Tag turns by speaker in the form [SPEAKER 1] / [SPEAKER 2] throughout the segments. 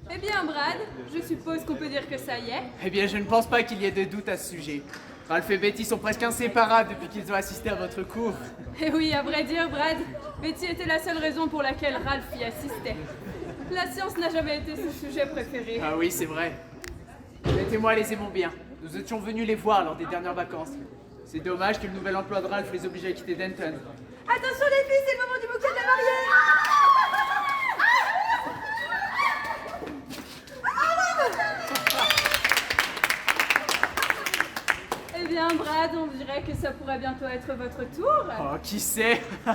[SPEAKER 1] Eh bien, Brad, je suppose qu'on peut dire que ça y est.
[SPEAKER 2] Eh bien, je ne pense pas qu'il y ait de doute à ce sujet. Ralph et Betty sont presque inséparables depuis qu'ils ont assisté à votre cours.
[SPEAKER 1] Eh oui, à vrai dire, Brad, Betty était la seule raison pour laquelle Ralph y assistait. La science n'a jamais été son sujet préféré.
[SPEAKER 2] Ah oui, c'est vrai. Beth et moi les aimons bien. Nous étions venus les voir lors des dernières vacances. C'est dommage que le nouvel emploi de Ralph les oblige à quitter Denton.
[SPEAKER 1] Attention les filles, c'est le moment du bouquet de la mariée. Eh bien, Brad, on dirait que ça pourrait bientôt être votre tour.
[SPEAKER 2] Oh, qui sait?
[SPEAKER 3] Oh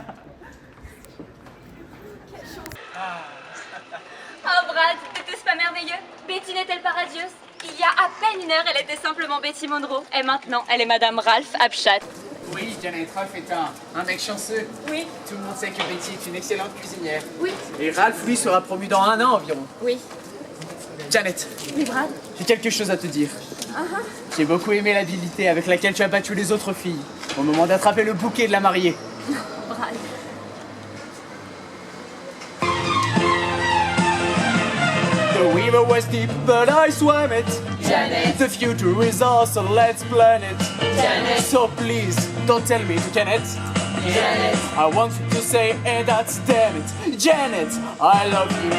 [SPEAKER 3] Brad, n'était-ce pas merveilleux? Betty n'est-elle pas radieuse? Il y a à peine une heure, elle était simplement Betty Monroe. Et maintenant, elle est Madame Ralph Apshat.
[SPEAKER 2] Oui, Janet, Ralph est un mec chanceux.
[SPEAKER 3] Oui.
[SPEAKER 2] Tout le monde sait que Betty est une excellente cuisinière.
[SPEAKER 3] Oui.
[SPEAKER 2] Et Ralph, lui, sera promu dans 1 an environ.
[SPEAKER 3] Oui.
[SPEAKER 2] Janet,
[SPEAKER 3] Oui, Brad?
[SPEAKER 2] j'ai quelque chose à te dire. J'ai beaucoup aimé l'habileté avec laquelle tu as battu les autres filles au moment d'attraper le bouquet de la mariée.
[SPEAKER 3] Brad.
[SPEAKER 2] The river was deep, but I swam it.
[SPEAKER 3] Janet.
[SPEAKER 2] The future is awesome, let's plan it.
[SPEAKER 3] Janet.
[SPEAKER 2] So please, don't tell me to Janet.
[SPEAKER 3] Janet.
[SPEAKER 2] I want you to say, and that's damn it. Janet, I love you.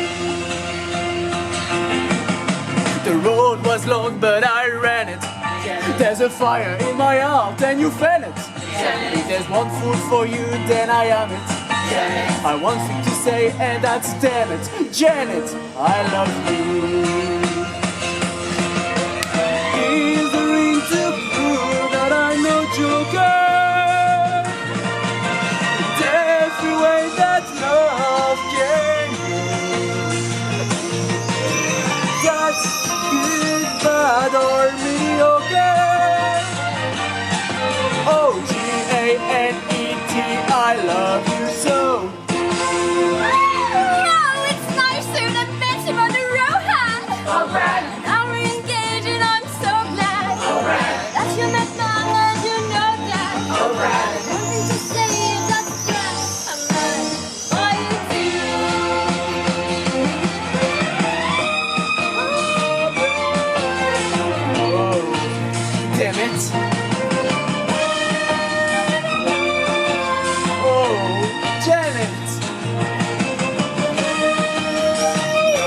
[SPEAKER 2] The road was long, but I ran it.
[SPEAKER 3] Janet.
[SPEAKER 2] There's a fire in my heart, and you fan it.
[SPEAKER 3] Janet.
[SPEAKER 2] If there's one food for you, then I am it.
[SPEAKER 3] Janet.
[SPEAKER 2] I want you to say, and that's damn it. Janet, I love you. Is the ring to prove that I'm no joker? Every way that love can give. That's good, bad, or mediocre. Oh, G-A-N-E-T, I love you so.
[SPEAKER 3] No, it's nicer than Betty Monroe had.
[SPEAKER 1] Oh, Brad.
[SPEAKER 3] Now we're engaged and I'm so glad.
[SPEAKER 1] Oh, Brad.
[SPEAKER 3] That you met now and you know that.
[SPEAKER 1] Oh, Brad.
[SPEAKER 3] One thing to say is that's that I'm not all you
[SPEAKER 2] Oh, damn it. Oh, Janet.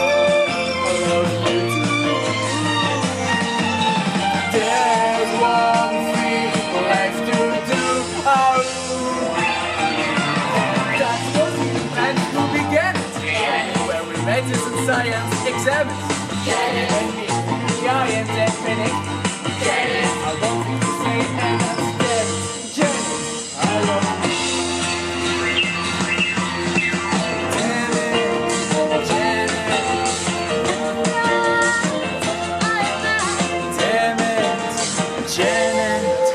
[SPEAKER 2] I love you too. There's one thing left to do. Oh, that's what we planned to begin it. Where we medicine, science, examines. And me, science and clinic. I want you to say, and that's Janet. Janet, I love you. Janet, Janet, Janet,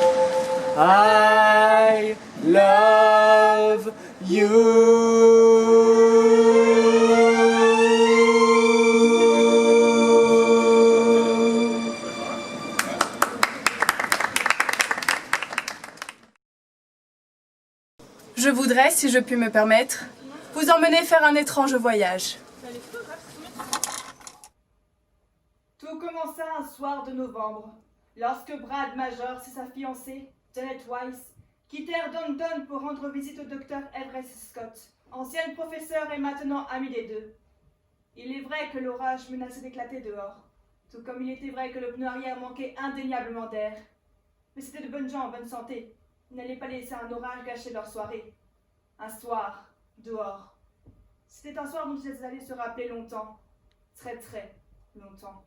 [SPEAKER 2] I love you.
[SPEAKER 4] Je voudrais, si je puis me permettre, vous emmener faire un étrange voyage.
[SPEAKER 5] Tout commença un soir de novembre, lorsque Brad Major et sa fiancée, Janet Weiss, quittèrent Downton pour rendre visite au docteur Everest Scott, ancienne professeure et maintenant amie des deux. Il est vrai que l'orage menaçait d'éclater dehors, tout comme il était vrai que le pneu arrière manquait indéniablement d'air. Mais c'était de bonnes gens en bonne santé. Ils n'allaient pas laisser un orage gâcher leur soirée. Un soir, dehors. C'était un soir dont ils allaient se rappeler longtemps, très très longtemps.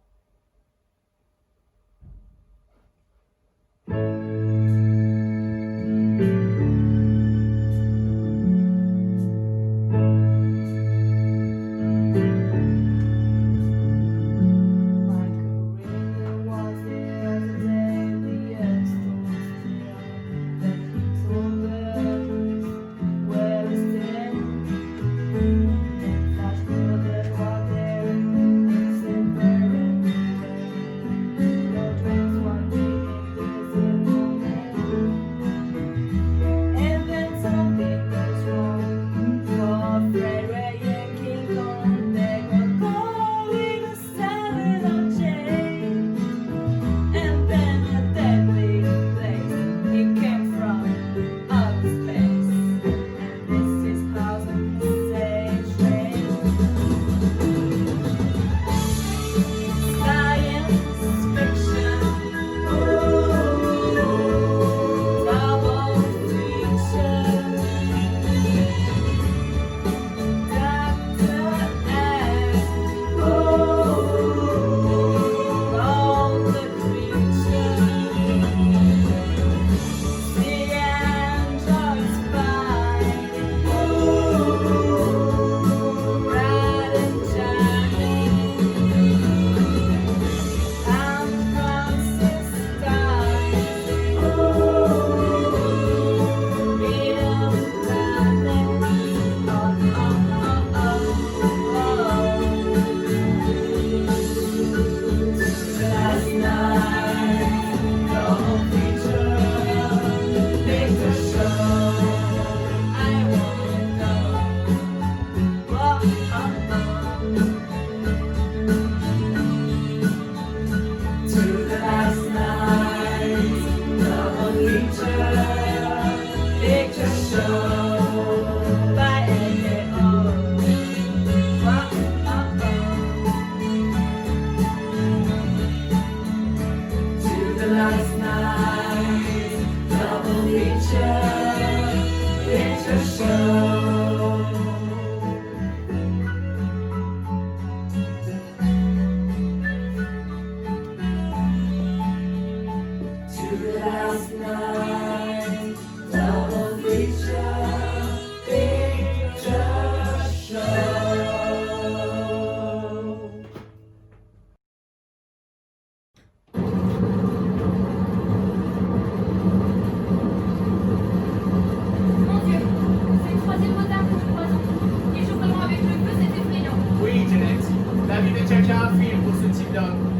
[SPEAKER 2] La vie de quelqu'un a un film pour ce type d'homme.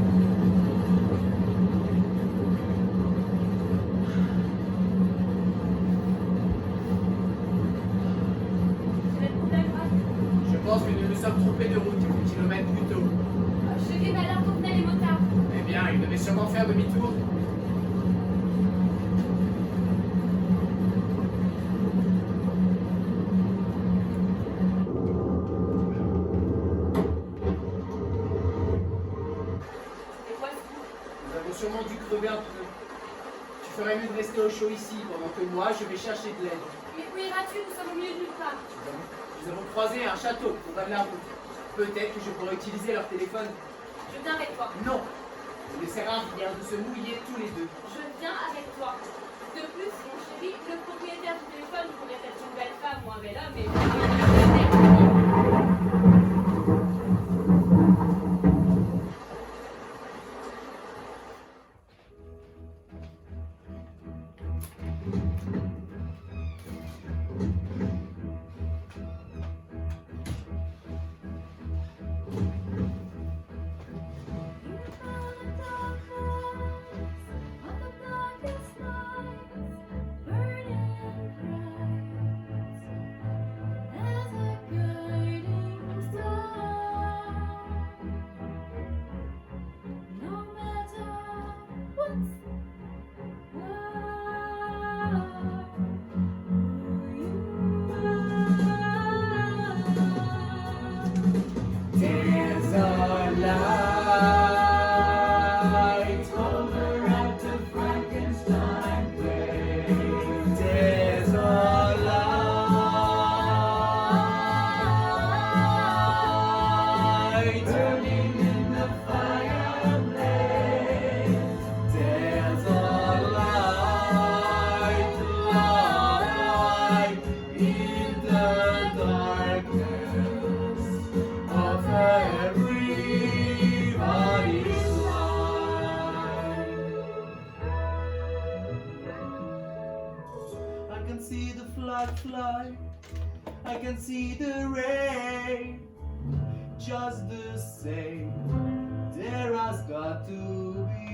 [SPEAKER 3] Quel est le problème, Brad?
[SPEAKER 2] Je pense que nous nous sommes trompés de route quelques kilomètres plus tôt.
[SPEAKER 3] Je vais à l'heure d'où venaient les motards.
[SPEAKER 2] Eh bien, il devait sûrement faire demi-tour.
[SPEAKER 3] C'était quoi ce coup?
[SPEAKER 2] Nous avons sûrement dû crever un peu. Tu ferais mieux de rester au chaud ici, pendant que moi, je vais chercher de l'aide.
[SPEAKER 3] Mais où iras-tu? Nous sommes au milieu de nulle part.
[SPEAKER 2] Nous avons croisé un château au bas de la route. Peut-être que je pourrais utiliser leur téléphone.
[SPEAKER 3] Je viens avec toi.
[SPEAKER 2] Non! Il ne sert à rien de se mouiller tous les deux.
[SPEAKER 3] Je viens avec toi. De plus, mon chéri, le propriétaire du téléphone pourrait être une belle femme ou un bel homme et...
[SPEAKER 2] There's a light over at the Frankenstein place. There's a light turning in the fireplace. There's a light in the darkness of everybody's life. I can see the flag fly, I can see the rain. Just the same, there has got to be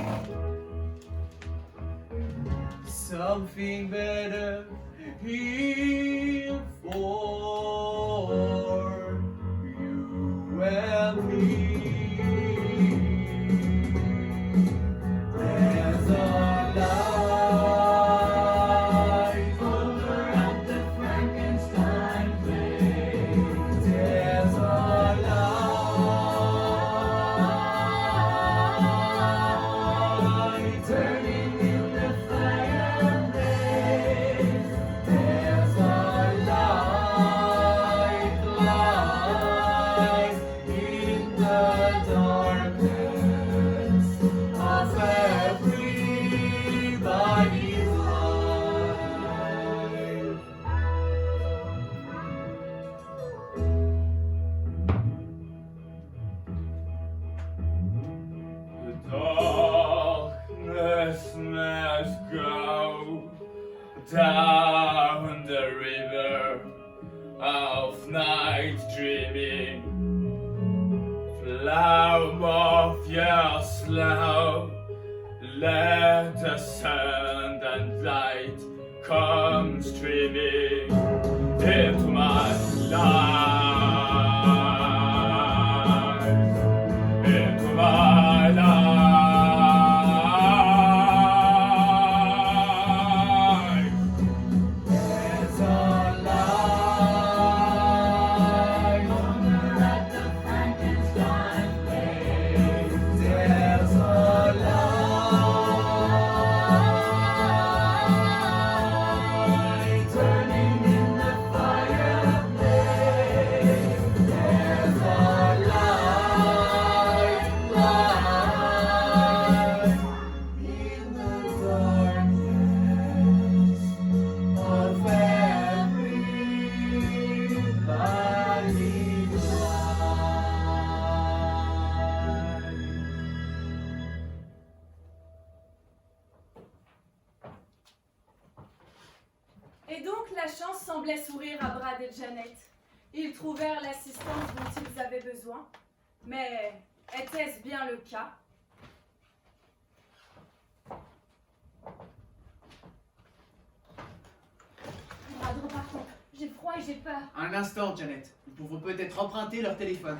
[SPEAKER 2] something better here for you and me. There's a light over at the Frankenstein place. There's a light turning in the fireplace. There's a light in the darkness of everybody's life.
[SPEAKER 6] The darkness must go down the river of night dreaming. Flow of your slow, let the sun and light come streaming into my life, into my life.
[SPEAKER 2] There's a light over at the Frankenstein place. There's a light turning in the fireplace. There's a light in the darkness of everybody's life.
[SPEAKER 4] Et donc la chance semblait sourire à Brad et Janet. Ils trouvèrent l'assistance dont ils avaient besoin,
[SPEAKER 1] Mais était-ce bien le cas?
[SPEAKER 3] Brad, repartons. J'ai froid et j'ai peur.
[SPEAKER 2] Un instant, Janet. Nous pouvons peut-être emprunter leur téléphone.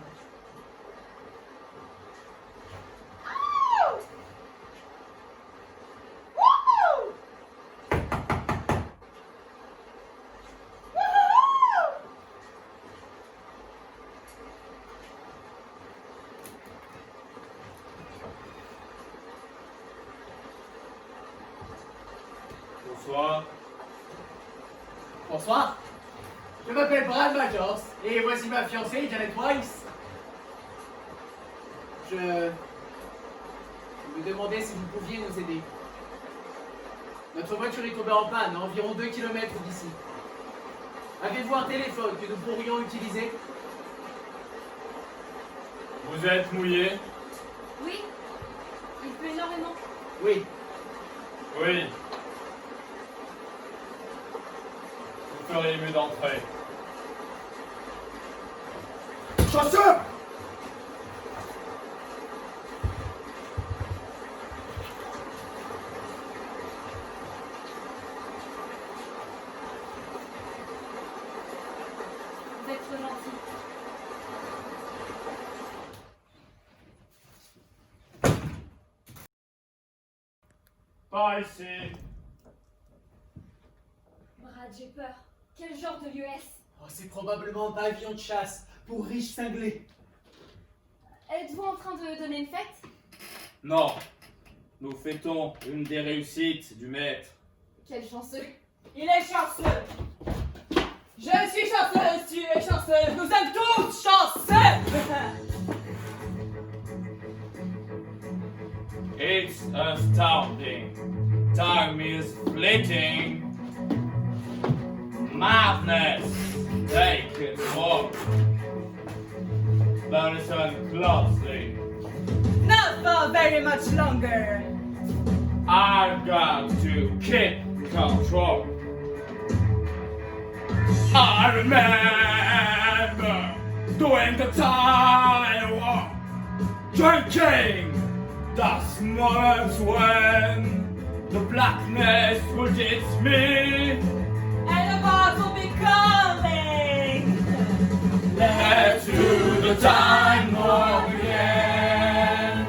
[SPEAKER 6] Bonsoir.
[SPEAKER 2] Bonsoir. Je m'appelle Brad Majors et voici ma fiancée, Janet Weiss. Je me demandais si vous pouviez nous aider. Notre voiture est tombée en panne à environ 2 km d'ici. Avez-vous un téléphone que nous pourrions utiliser?
[SPEAKER 6] Vous êtes mouillé?
[SPEAKER 3] Oui, il pleut énormément.
[SPEAKER 2] Oui.
[SPEAKER 6] Oui. Vous feriez mieux d'entrer.
[SPEAKER 2] Chanceux!
[SPEAKER 3] Vous êtes trop gentil.
[SPEAKER 6] Pas ici.
[SPEAKER 3] Brad, j'ai peur. Quel genre de lieu est-ce?
[SPEAKER 2] Oh, c'est probablement un pavillon de chasse pour riches cinglés.
[SPEAKER 3] Êtes-vous en train de donner une fête?
[SPEAKER 6] Non. Nous fêtons une des réussites du maître.
[SPEAKER 3] Quel chanceux.
[SPEAKER 5] Il est chanceux. Je suis chanceuse, tu es chanceuse, nous sommes tous chanceux.
[SPEAKER 6] It's astounding. Time is fleeting. Madness take control. Listen closely.
[SPEAKER 5] Not for very much longer.
[SPEAKER 6] I've got to keep control. I remember during the time war, drinking. Those moments when the blackness would hit me.
[SPEAKER 5] And the boss will be coming.
[SPEAKER 6] Let's do the time warp again.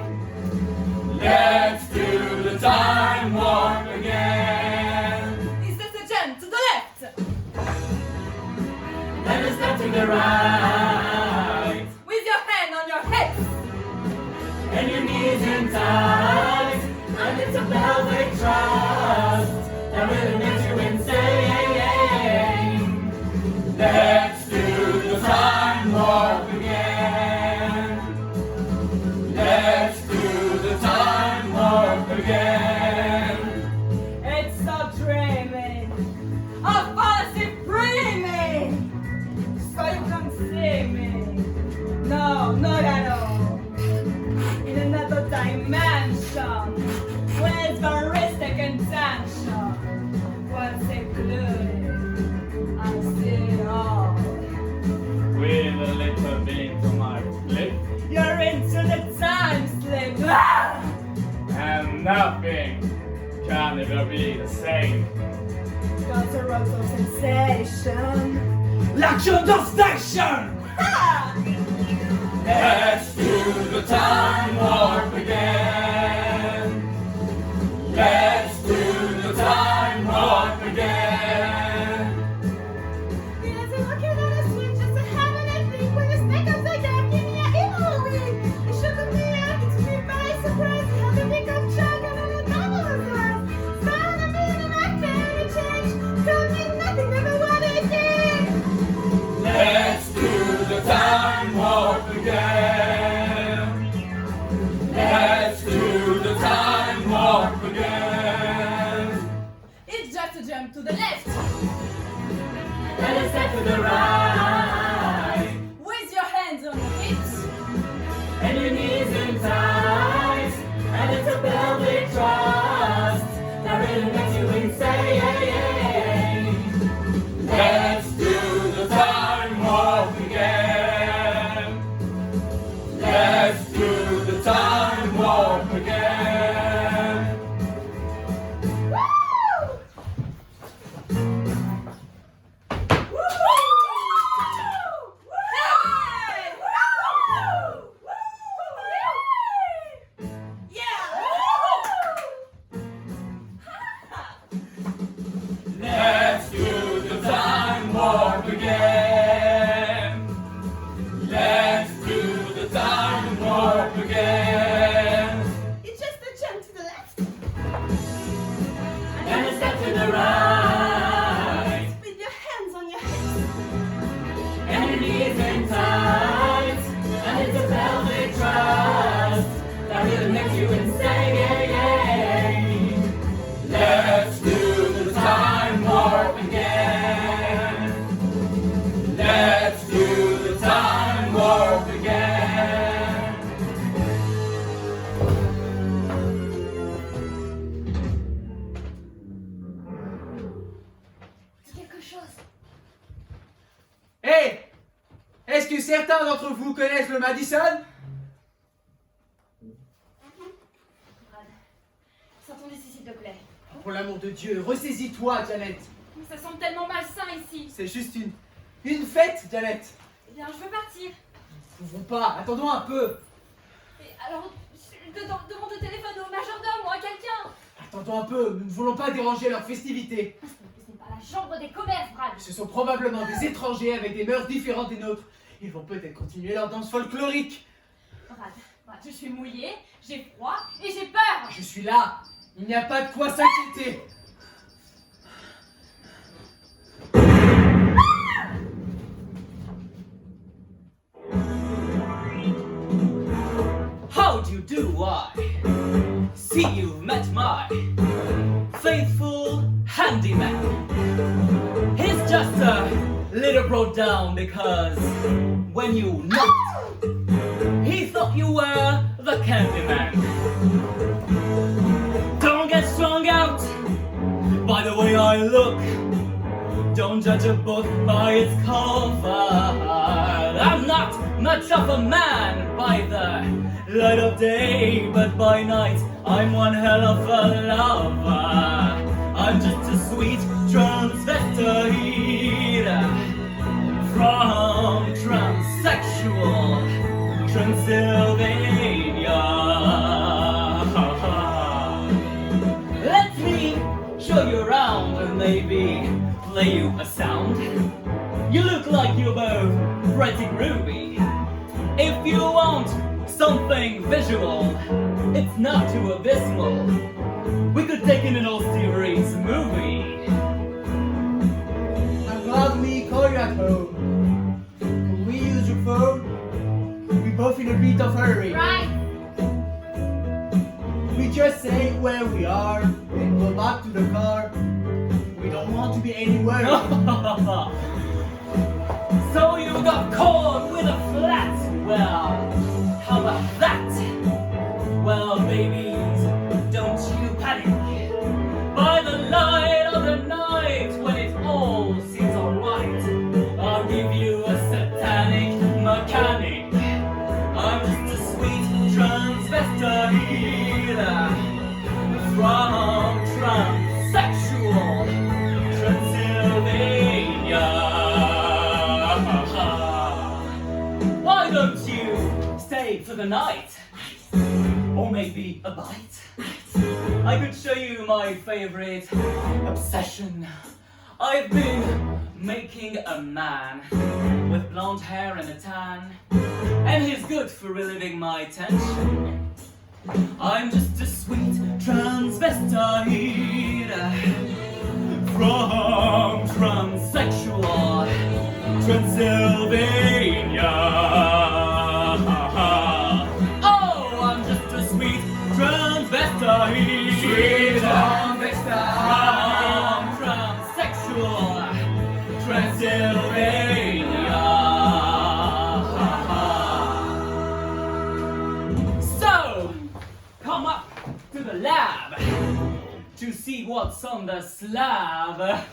[SPEAKER 6] Let's do the time warp again.
[SPEAKER 5] Is this the gen to the left?
[SPEAKER 6] Let us step to the right.
[SPEAKER 5] With your hand on your head.
[SPEAKER 6] And your knees in tight. And it's a velvet trust that will make you insane. Let's do the time warp again. Let's do the time warp again.
[SPEAKER 5] It's so dreaming. A fantasy dreaming. So you can see me. No, not at all. In another dimension. With veristic intention. What's included? I see it all.
[SPEAKER 6] With a little bit of my flip.
[SPEAKER 5] You're into the time slip. Ah!
[SPEAKER 6] And nothing can ever be the same.
[SPEAKER 5] Got a rose of sensation.
[SPEAKER 2] L'action de station!
[SPEAKER 5] Ah!
[SPEAKER 6] Let's do the time warp again. Let's do the time warp again.
[SPEAKER 3] Because I'm looking at a switch just to have an evening when it's make up like that, give me an evil week. It shouldn't be acting to me by surprise. How to pick up track and then a double as well. Starting to be an activity change. Don't mean nothing, never what it did.
[SPEAKER 6] Let's do the time warp again.
[SPEAKER 2] certains d'entre vous connaissent le Madison?
[SPEAKER 3] Brad, sortons d'ici s'il te plaît.
[SPEAKER 2] Pour l'amour de Dieu, ressaisis-toi, Janet.
[SPEAKER 1] Mais ça semble tellement malsain ici.
[SPEAKER 2] C'est juste une fête, Janet.
[SPEAKER 1] Eh bien, je veux partir.
[SPEAKER 2] Nous pouvons pas, attendons un peu.
[SPEAKER 1] Et alors, demande au téléphone au majordome ou à quelqu'un.
[SPEAKER 2] Attendons un peu, nous ne voulons pas déranger leur festivité.
[SPEAKER 3] Ce n'est pas la chambre des commerces, Brad.
[SPEAKER 2] Ce sont probablement des étrangers avec des mœurs différentes des nôtres. Ils vont peut-être continuer leur danse folklorique.
[SPEAKER 3] Brad,
[SPEAKER 1] Je suis mouillée, j'ai froid et j'ai peur.
[SPEAKER 2] Je suis là. Il n'y a pas de quoi s'inquiéter.
[SPEAKER 7] How do you do? I see you've met my faithful handyman. He's just a little brought down because when you knocked, he thought you were the Candyman. Don't get strung out by the way I look. Don't judge a book by its cover. I'm not much of a man by the light of day, but by night I'm one hell of a lover. I'm just a sweet transvestite from transsexual Transylvania. Let me show you around and maybe play you a sound. You look like you're both pretty groovy. If you want something visual, it's not too abysmal. We could take in an old series movie.
[SPEAKER 2] I'm glad we call you at home. Can we use your phone? We're both in a bit of a hurry.
[SPEAKER 3] Right.
[SPEAKER 2] We just say where we are and go back to the car. We don't want to be anywhere.
[SPEAKER 7] So you got caught with a flat. Well, how about that? Well, babies, don't you panic. By the light of the night, when it all seems alright, I'll give you a satanic mechanic. I'm just a sweet transvestite from transsexual Transylvania. Why don't you stay for the night? Or maybe a bite? I could show you my favorite obsession. I've been making a man with blonde hair and a tan, and he's good for relieving my tension. I'm just a sweet transvestite from transsexual Transylvania. Oh, I'm just a sweet transvestite.
[SPEAKER 2] Sweet transvestite.
[SPEAKER 7] From transsexual Transylvania. So, come up to the lab to see what's on the slab.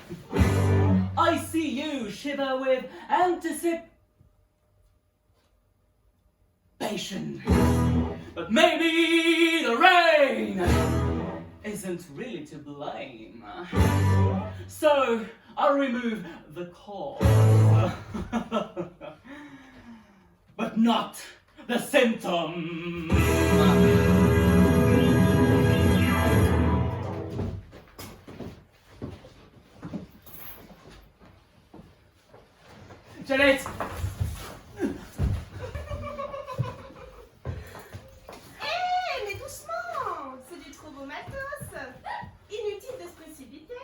[SPEAKER 7] I see you shiver with anticipation. But maybe the rain isn't really to blame. So I'll remove the cause, but not the symptom.
[SPEAKER 2] Janet!
[SPEAKER 3] Mais doucement. C'est du trop beau matos. Inutile de se précipiter.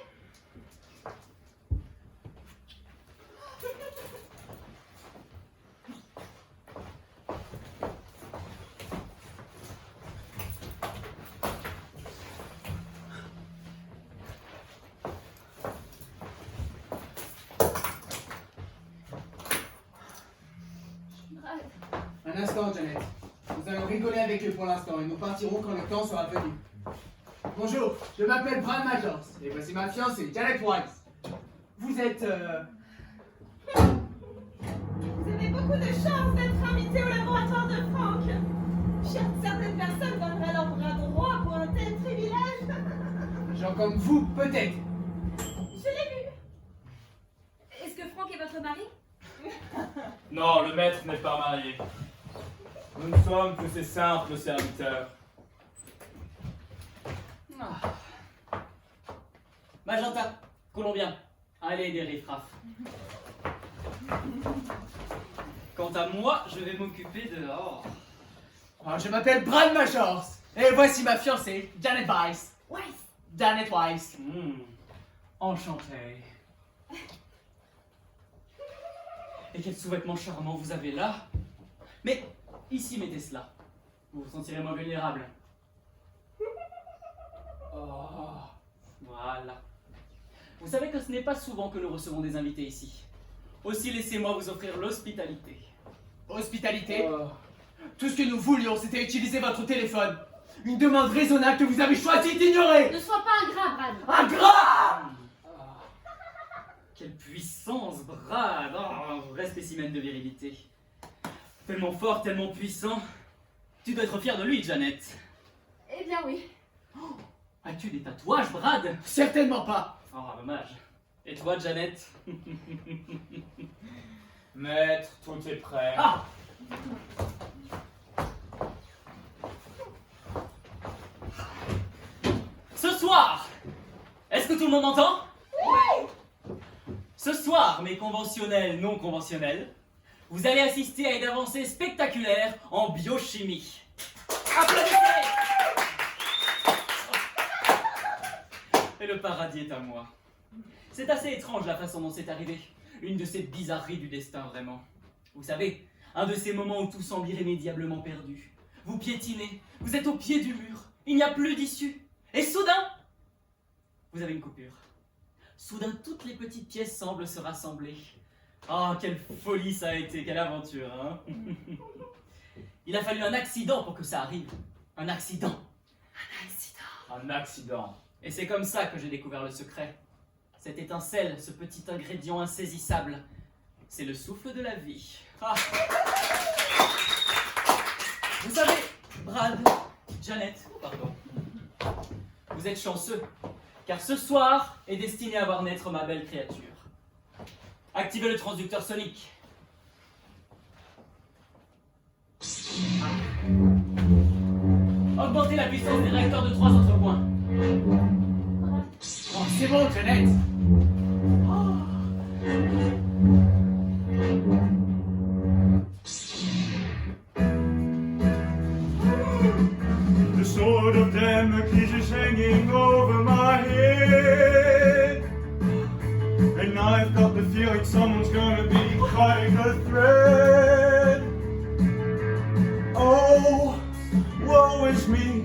[SPEAKER 2] Un instant, Janet. Nous allons rigoler avec eux pour l'instant et nous partirons quand le temps sera venu. Bonjour, je m'appelle Brad Majors et voici ma fiancée, Janet Weiss. Vous êtes,
[SPEAKER 3] Vous avez beau beaucoup de chance d'être invité au laboratoire de Franck. Certaines personnes donneraient leur bras droit pour un tel privilège.
[SPEAKER 2] Gens comme vous, peut-être.
[SPEAKER 3] Je l'ai vu.
[SPEAKER 1] Est-ce que Franck est votre mari?
[SPEAKER 7] Non, le maître n'est pas marié. Nous ne sommes que ses simples serviteurs. Ah. Magenta, Colombien, allez des riffraffes. Quant à moi, je vais m'occuper de... Oh.
[SPEAKER 2] Alors, je m'appelle Brad Majors. Et voici ma fiancée, Janet Weiss.
[SPEAKER 3] Weiss.
[SPEAKER 2] Janet Weiss.
[SPEAKER 7] Enchanté. Et quel sous-vêtement charmant vous avez là. Mais ici, mettez cela. Vous vous sentirez moins vulnérable. Oh, voilà. Vous savez que ce n'est pas souvent que nous recevons des invités ici. Aussi, laissez-moi vous offrir l'hospitalité.
[SPEAKER 2] Hospitalité. Tout ce que nous voulions, c'était utiliser votre téléphone. Une demande raisonnable que vous avez choisi d'ignorer.
[SPEAKER 1] Ne sois pas ingrat, Brad.
[SPEAKER 2] Ingrat!
[SPEAKER 7] Quelle puissance, Brad! Oh, un vrai spécimen de virilité. Tellement fort, tellement puissant. Tu dois être fier de lui, Janet.
[SPEAKER 1] Eh bien oui.
[SPEAKER 7] As-tu des tatouages, Brad?
[SPEAKER 2] Certainement pas.
[SPEAKER 7] Oh, dommage. Et toi, Janet? Maître, tout est prêt. Ah! Ce soir, est-ce que tout le monde m'entend? Oui. Ce soir, mes conventionnels non conventionnels, vous allez assister à une avancée spectaculaire en biochimie. Applaudissez! Et le paradis est à moi. C'est assez étrange la façon dont c'est arrivé. Une de ces bizarreries du destin, vraiment. Vous savez, un de ces moments où tout semble irrémédiablement perdu. Vous piétinez, vous êtes au pied du mur, il n'y a plus d'issue. Et soudain, vous avez une coupure. Soudain, toutes les petites pièces semblent se rassembler. Ah, quelle folie ça a été, quelle aventure, hein. Il a fallu un accident pour que ça arrive. Un accident. Un accident. Un accident. Et c'est comme ça que j'ai découvert le secret. Cette étincelle, ce petit ingrédient insaisissable, c'est le souffle de la vie. Ah. Vous savez, Brad, Janet, pardon, vous êtes chanceux, car ce soir est destiné à voir naître ma belle créature. Activez le transducteur sonique. Augmentez la puissance des réacteurs de 3 autres points.
[SPEAKER 2] Oh, c'est bon, Janet.
[SPEAKER 6] The sword of Damocles is hanging over my head, and I've got the feeling someone's gonna be cutting the thread. Oh, woe is me,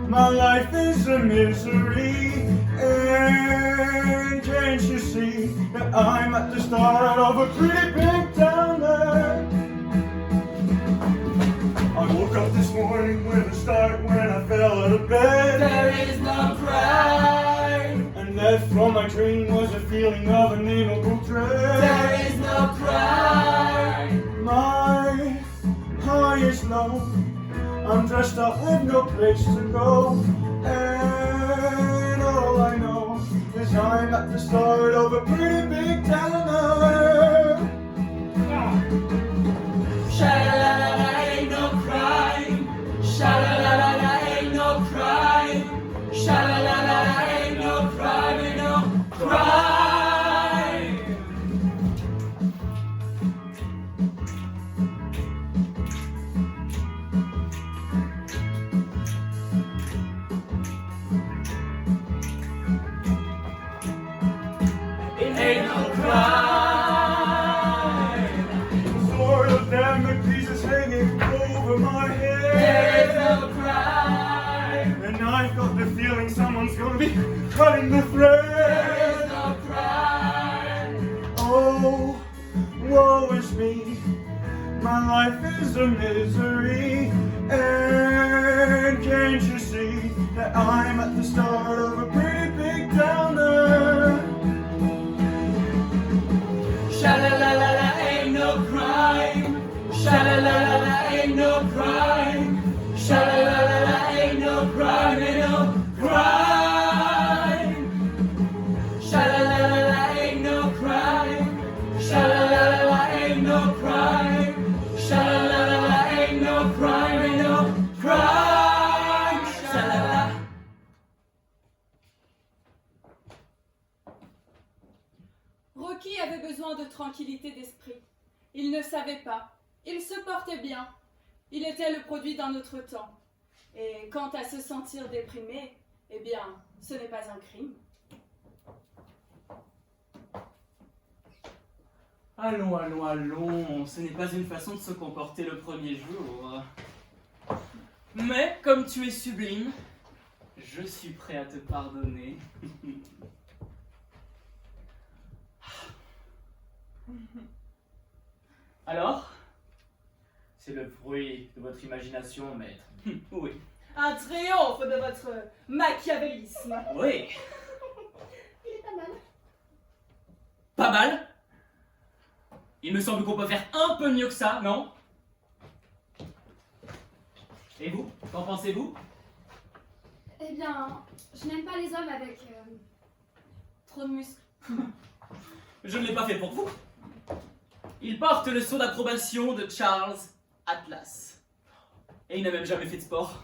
[SPEAKER 6] my life is a misery, and can't you see that I'm at the start of a pretty big downer? I woke up this morning with a start when I fell out of bed.
[SPEAKER 2] There is no crime.
[SPEAKER 6] And left from my dream was a feeling of an inaudible dread.
[SPEAKER 2] There is no crime.
[SPEAKER 6] My high is low. I'm dressed up with no place to go. And all I know is I'm at the start of a pretty big downer.
[SPEAKER 2] Sha-la-la-la, ain't no crime. Sha-la-la-la, ain't no crime. Sha-la-la-la, ain't no crime, ain't no crime. Ain't no crime.
[SPEAKER 6] The sword of Damocles is hanging over my
[SPEAKER 2] There
[SPEAKER 6] head.
[SPEAKER 2] is no crime.
[SPEAKER 6] And I've got the feeling someone's gonna be cutting the
[SPEAKER 2] There
[SPEAKER 6] thread.
[SPEAKER 2] is no crime.
[SPEAKER 6] Oh, woe is me, my life is a misery. And can't you see that I'm at the start of a pretty big downer?
[SPEAKER 2] Sha-la-la-la-la, ain't no crime.
[SPEAKER 1] besoin de tranquillité d'esprit. Il ne savait pas. Il se portait bien. Il était le produit d'un autre temps. Et quant à se sentir déprimé, eh bien, ce n'est pas un crime.
[SPEAKER 7] Allons, allons, allons, ce n'est pas une façon de se comporter le premier jour. Mais comme tu es sublime, je suis prêt à te pardonner. Alors? C'est le fruit de votre imagination, maître. Oui.
[SPEAKER 5] Un triomphe de votre machiavélisme.
[SPEAKER 7] Oui.
[SPEAKER 3] Il est pas mal.
[SPEAKER 7] Pas mal? Il me semble qu'on peut faire un peu mieux que ça, non? Et vous? Qu'en pensez-vous?
[SPEAKER 3] Eh bien, je n'aime pas les hommes avec trop de muscles.
[SPEAKER 7] Je ne l'ai pas fait pour vous. Il porte le sceau d'approbation de Charles Atlas. Et il n'a même jamais fait de sport.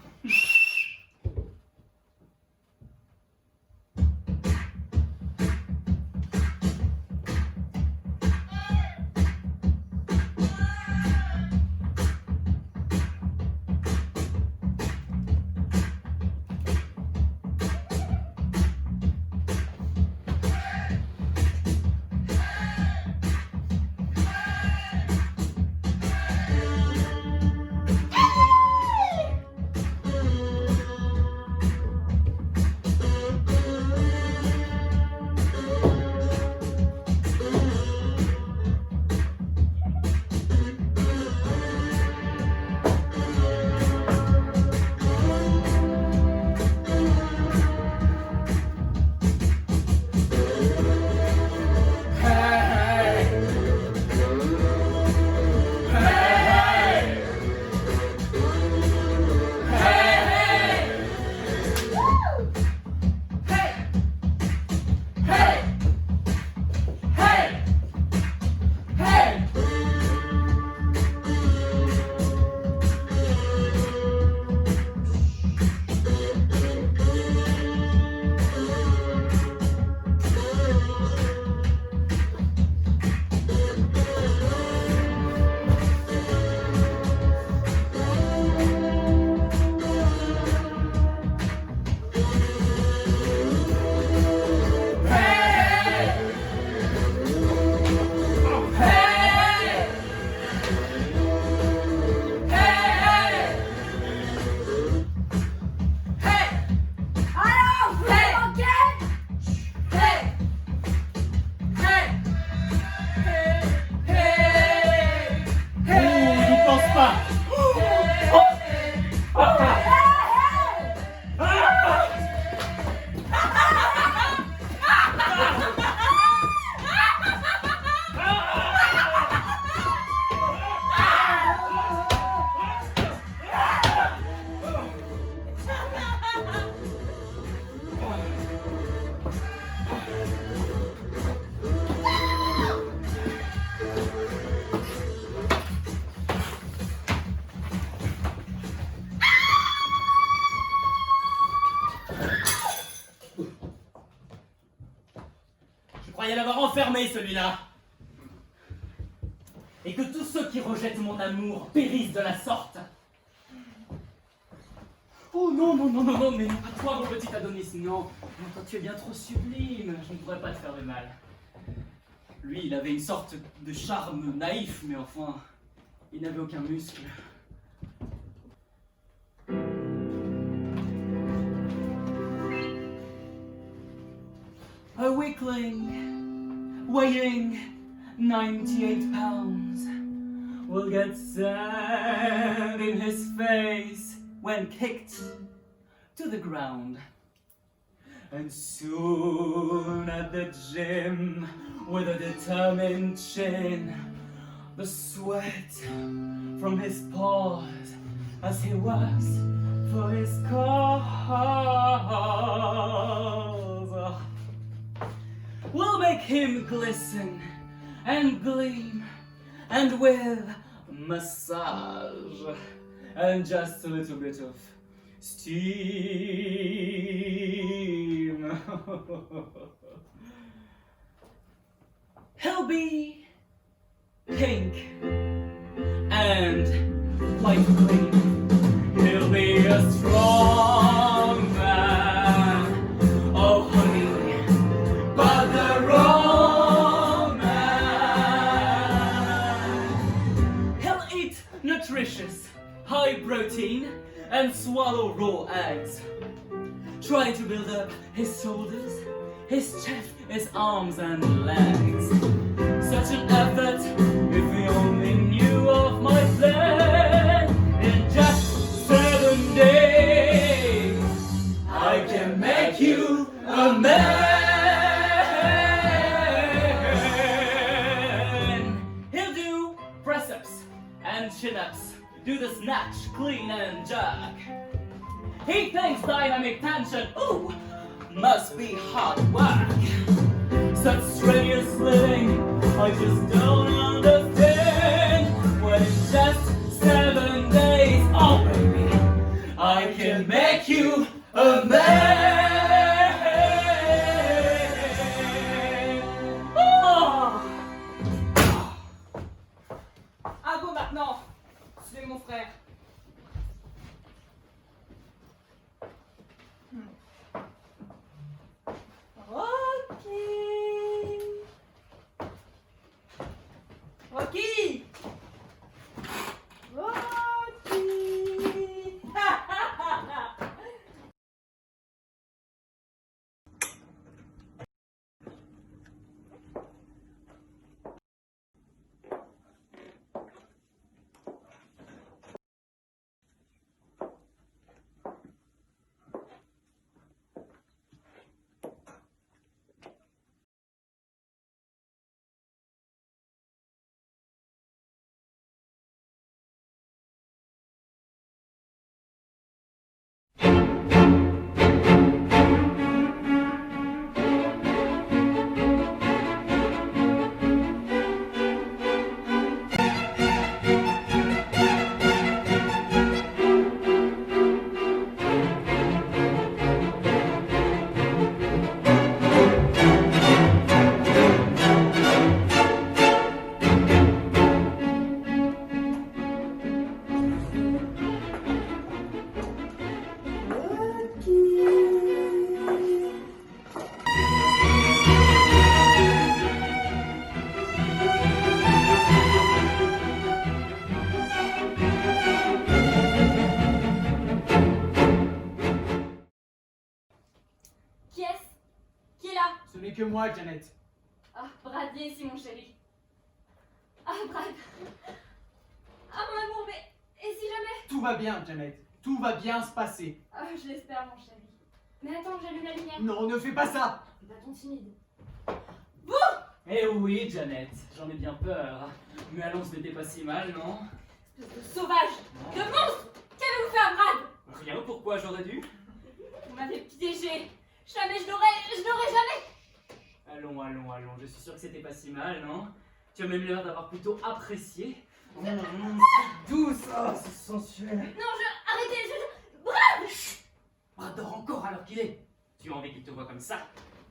[SPEAKER 7] croyais l'avoir enfermé, celui-là. Et que tous ceux qui rejettent mon amour périssent de la sorte. Oh non, non, non, non, non, mais non pas toi, mon petit Adonis, non. Non, toi, tu es bien trop sublime, je ne pourrais pas te faire de mal. Lui, il avait une sorte de charme naïf, mais enfin, il n'avait aucun muscle. A weakling, weighing 98 pounds, will get sand in his face when kicked to the ground. And soon at the gym, with a determined chin, the sweat from his paws as he works for his cause will make him glisten and gleam, and with massage and just a little bit of steam. He'll be pink and quite clean. He'll be a strong man. Oh, honey, but the wrong man. He'll eat nutritious, high protein, and swallow raw eggs. Trying to build up his shoulders, his chest, his arms and legs. Such an effort, if we only knew of my plan. In just 7 days, I can make you a man. He'll do press-ups and chin-ups, do the snatch, clean and jerk. He thinks dynamic tension, ooh, must be hard work. Such strenuous living, I just don't understand. When in just 7 days, oh baby, I can make you a man. Oh.
[SPEAKER 5] À vous maintenant. Suivez mon frère. Rocky! Rocky!
[SPEAKER 2] Ce n'est que moi, Janet.
[SPEAKER 1] Ah, Brad, viens ici, mon chéri. Ah, Brad. Ah, mon amour, mais... Et si jamais...
[SPEAKER 2] Tout va bien, Janet. Tout va bien se passer.
[SPEAKER 1] Ah, je l'espère, mon chéri. Mais attends, j'allume la lumière.
[SPEAKER 2] Non, ne fais pas ça.
[SPEAKER 1] Bâton timide.
[SPEAKER 7] Eh oui, Janet, j'en ai bien peur. Mais allons, ce n'était pas si mal, non?
[SPEAKER 1] Espèce de sauvage. De monstre. Qu'avez-vous fait à Brad?
[SPEAKER 7] Rien, pourquoi j'aurais dû?
[SPEAKER 1] Vous m'avez piégé. Jamais je n'aurais jamais.
[SPEAKER 7] Allons, allons, allons, je suis sûr que c'était pas si mal, non? Tu as même l'air d'avoir plutôt apprécié. C'est douce, oh, c'est sensuel.
[SPEAKER 1] Non, arrêtez, Brad!
[SPEAKER 7] Brad dort encore alors qu'il est. Tu as envie qu'il te voie comme ça?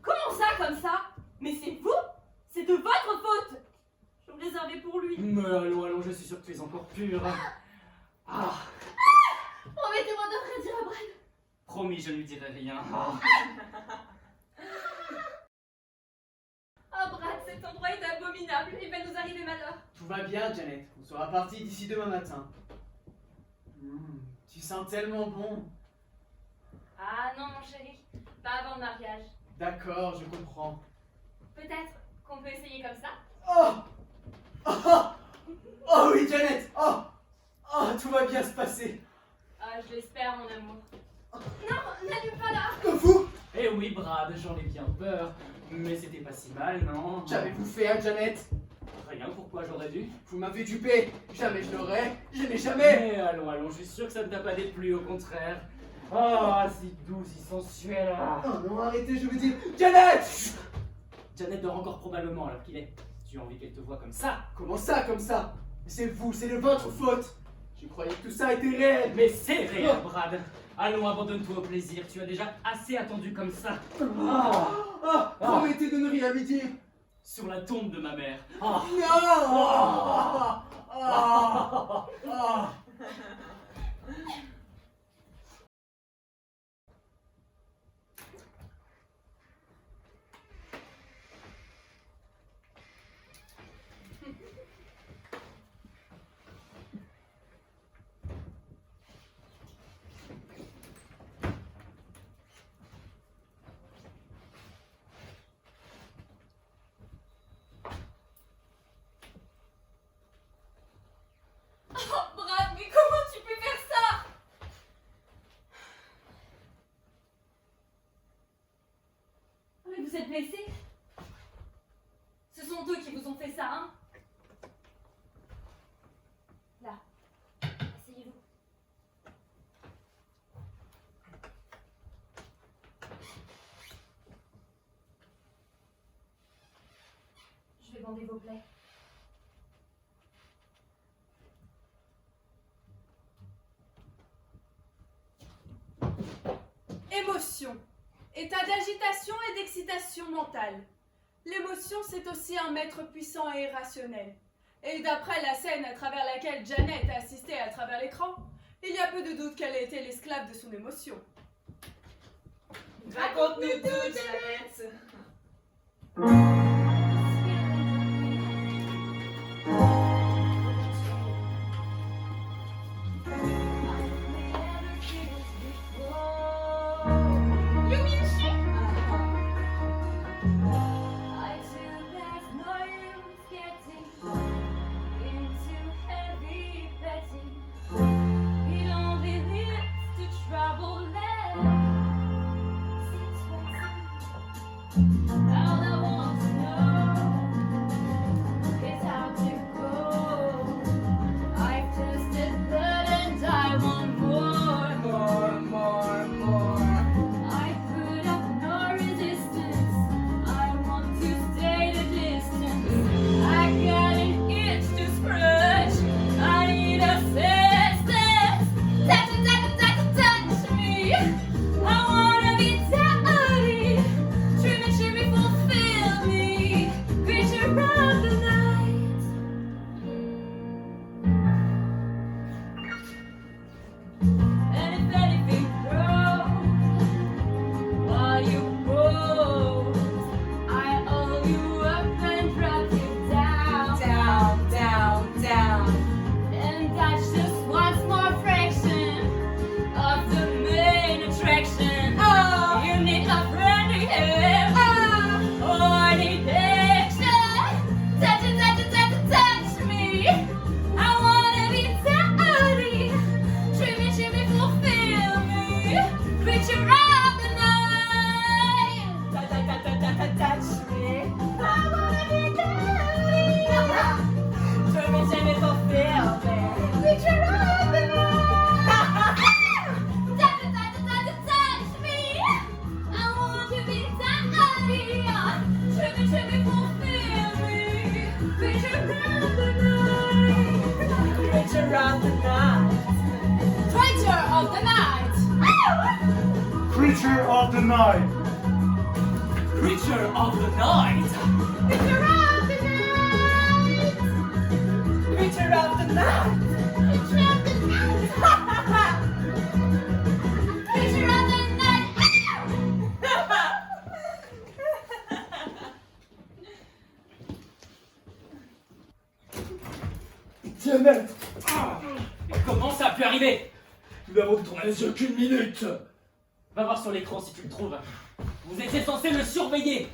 [SPEAKER 1] Comment ça, comme ça? Mais c'est vous? C'est de votre faute. Je me réservais pour lui.
[SPEAKER 7] Mais allons, allons, je suis sûr que tu es encore pure. Ah,
[SPEAKER 1] Promettez-moi de rien dire à Brad.
[SPEAKER 7] promis, je ne lui dirai rien.
[SPEAKER 1] Ah, Brad, cet endroit est abominable. Il va nous arriver malheur.
[SPEAKER 2] Tout va bien, Janet. On sera parti d'ici demain matin. Tu sens tellement bon.
[SPEAKER 1] Ah non, mon chéri. Pas avant le mariage.
[SPEAKER 2] D'accord, je comprends.
[SPEAKER 1] Peut-être qu'on peut essayer comme ça.
[SPEAKER 2] Oh oh, oh oui, Janet. Oh, oh, tout va bien se passer.
[SPEAKER 1] Ah, je l'espère, mon amour. Non, n'allume pas là.
[SPEAKER 2] Vous,
[SPEAKER 7] Eh oui, Brad, j'en ai bien peur. Mais c'était pas si mal, non?
[SPEAKER 2] qu'avez-vous fait à Janet?
[SPEAKER 7] Rien, pourquoi j'aurais dû?
[SPEAKER 2] Vous m'avez dupé. Jamais je l'aurais. Je n'ai jamais.
[SPEAKER 7] Mais allons, allons, je suis sûr que ça ne t'a pas déplu, au contraire. Ah, si douce, si sensuelle. Ah.
[SPEAKER 2] Oh non, arrêtez, je veux dire. Janet!
[SPEAKER 7] Janet dort encore probablement alors qu'il est. Tu as envie qu'elle te voie comme ça?
[SPEAKER 2] Comment ça, comme ça? C'est vous, c'est de votre faute. Je croyais que tout ça était réel.
[SPEAKER 7] Mais c'est réel, Brad. Allons, abandonne-toi au plaisir. Tu as déjà assez attendu comme ça.
[SPEAKER 2] Promettez de ne rien lui dire.
[SPEAKER 7] sur la tombe de ma mère. Ah.
[SPEAKER 1] Oh, Brad, mais comment tu peux faire ça? Mais vous êtes blessé? Ce sont eux qui vous ont fait ça, hein? Là, asseyez-vous. Je vais bander vos plaies.
[SPEAKER 4] Émotion. État d'agitation et d'excitation mentale. L'émotion, c'est aussi un maître puissant et irrationnel. Et d'après la scène à travers laquelle Janet a assisté à travers l'écran, il y a peu de doute qu'elle ait été l'esclave de son émotion.
[SPEAKER 5] Raconte-nous tout, Janet.
[SPEAKER 6] Creature of the night.
[SPEAKER 7] Creature of the night!
[SPEAKER 3] Creature of the night!
[SPEAKER 5] Creature of the night.
[SPEAKER 3] Creature of the night! Creature of the night!
[SPEAKER 6] Janet,
[SPEAKER 7] Mais comment ça a pu arriver?
[SPEAKER 6] nous n'avons tourné les yeux qu'une minute.
[SPEAKER 7] Va voir sur l'écran si tu le trouves. Vous étiez censé le surveiller.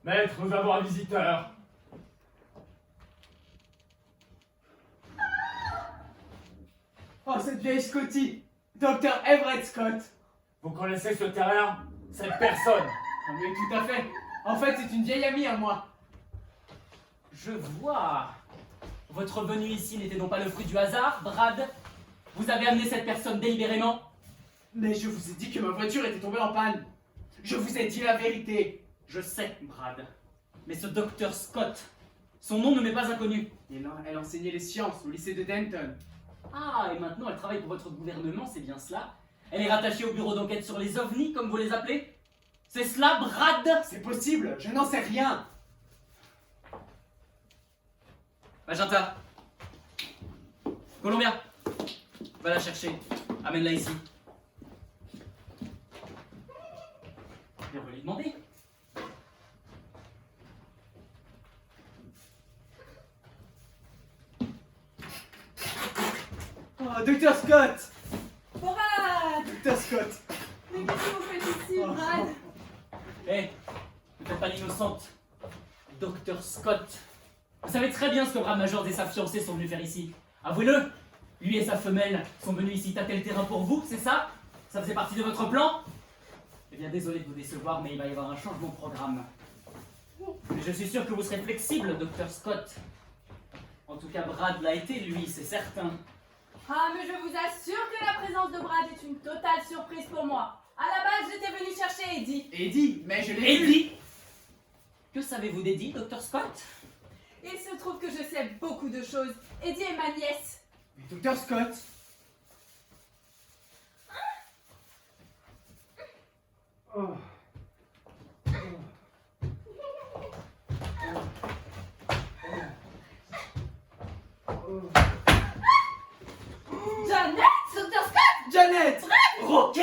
[SPEAKER 6] Maître, nous avons un visiteur.
[SPEAKER 5] Oh, cette vieille Scotty. Dr. Everett Scott.
[SPEAKER 6] Vous connaissez ce terrain? Cette personne?
[SPEAKER 5] Oui, tout à fait. En fait, c'est une vieille amie à moi.
[SPEAKER 7] Je vois. Votre venue ici n'était donc pas le fruit du hasard, Brad? Vous avez amené cette personne délibérément?
[SPEAKER 5] Mais je vous ai dit que ma voiture était tombée en panne. Je vous ai dit la vérité.
[SPEAKER 7] Je sais, Brad. Mais ce Dr. Scott, son nom ne m'est pas inconnu.
[SPEAKER 5] Elle enseignait les sciences au lycée de Denton.
[SPEAKER 7] Ah, et maintenant elle travaille pour votre gouvernement, c'est bien cela? Elle est rattachée au bureau d'enquête sur les ovnis, comme vous les appelez? C'est cela, Brad?
[SPEAKER 2] C'est possible, je n'en sais rien.
[SPEAKER 7] Magenta. Columbia. Va la chercher. Amène-la ici. Et on va lui demander.
[SPEAKER 2] Oh, Dr. Scott!
[SPEAKER 1] Brad!
[SPEAKER 2] Dr. Scott!
[SPEAKER 1] Mais qu'est-ce que vous faites ici, Brad?
[SPEAKER 7] Hé, ne faites pas l'innocente. Dr. Scott. Vous savez très bien ce que Brad Major et sa fiancée sont venus faire ici. Avouez-le. Lui et sa femelle sont venus ici tâter le terrain pour vous, c'est ça? Ça faisait partie de votre plan? Eh bien, désolé de vous décevoir, mais il va y avoir un changement de programme. Mais je suis sûr que vous serez flexible, Dr. Scott. En tout cas, Brad l'a été, lui, c'est certain.
[SPEAKER 1] Ah, mais je vous assure que la présence de Brad est une totale surprise pour moi. À la base, j'étais venue chercher Eddie.
[SPEAKER 2] Eddie, mais je l'ai vu.
[SPEAKER 7] Eddie! Que savez-vous d'Eddie, Dr. Scott?
[SPEAKER 1] Il se trouve que je sais beaucoup de choses. Eddie est ma nièce.
[SPEAKER 2] Mais Dr. Scott! Oh.
[SPEAKER 1] Janet! Dr. Scott!
[SPEAKER 2] Janet!
[SPEAKER 7] Rocky!